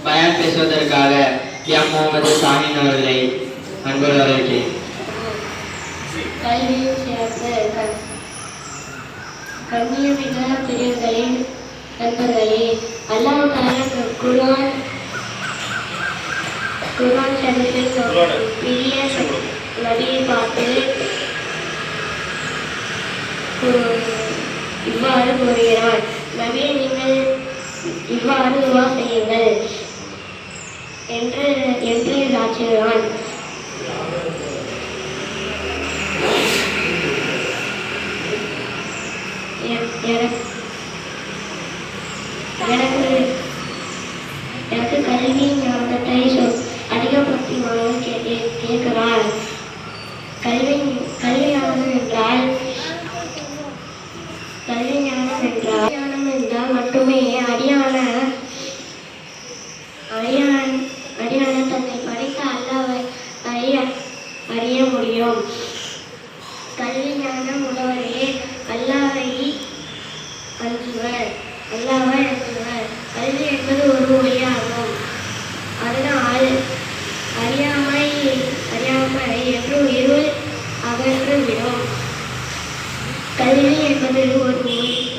பயான் பேசுவதற்காக எம் முகமது சாஹின் அவர்களை அன்போடு வரவேற்கிறேன். கல்வியில் சிறப்பு கண்ணியமிக்க பெரியவர்களின் நண்பர்களே, அல்லாஹ் தஆலா குர்ஆன் ஷரீஃபில் பெரிய நபியை பார்த்து இவ்வாறு கூறுகிறார்: நபியை நீங்கள் இவ்வாறு துஆ செய்யுங்கள் என்று சாட்சிகிறான். எனக்கு கல்வி ஞானத்தை அதிகப்படுத்தினாலும் கேட்கிறார். கல்வி ஞானம் என்றால் மட்டுமே அடியான தன்னை படைத்த அல்லாஹ்வை அறிய முடியும். கல்வி ஞானம் உள்ளவரே அல்லாஹ்வை அஞ்சுவர். கல்வி என்பது ஒரு மொழியாகும். அதனால் அறியாமை என்று இருள் அகன்றுவிடும். கல்வி என்பது ஒரு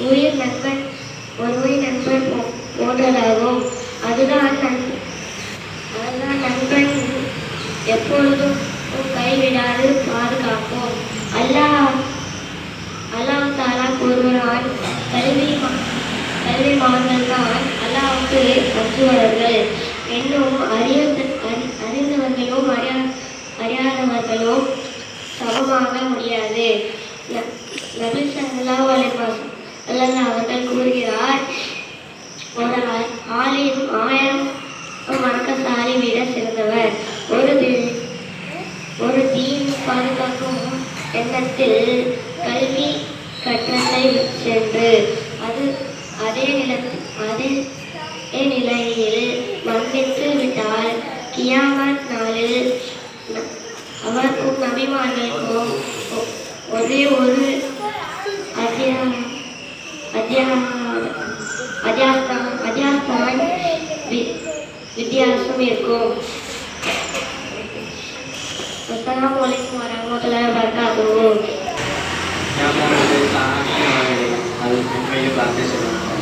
உயிர் நண்பன் போன்றதாகும். அதுதான் நண்பன் எப்பொழுதும் கைவிடாது பாதுகாக்கும். அல்லாஹ் தஆலா கூறுகிறான்: கல்விமான்கள் தான் அல்லாஹ்வுக்கு அஞ்சுவார்கள். இன்னும் அறிந்தவர்களும் அறியாதவர்களும் சமமாக முடியாது. நபி ஸல்லல்லாஹு அலைஹி வஸல்லம் அவர்கள் கூறுகிறார்: ஒரு ஆலிம் 1000 வணக்கசாலி விட சிறந்தவர். ஒரு தீன் பாதுகாக்கும் எண்ணத்தில் கல்வி கற்றத்தை சென்று அதே நிலையில் மரணித்து விட்டால் கியாமத் நாளில் அவருக்கும் நபிமார்களுக்கும் ஒரே ஒரு அத்தியாசம் வித்தியாசம் இருக்கும். அஸ்ஸலாமு அலைக்கும் வரஹ்மத்துல்லாஹி வபரகாத்துஹு. எம் முகமது சாஹின் அவர்களை அது உண்மையில் பார்த்து சொல்லுங்கள்.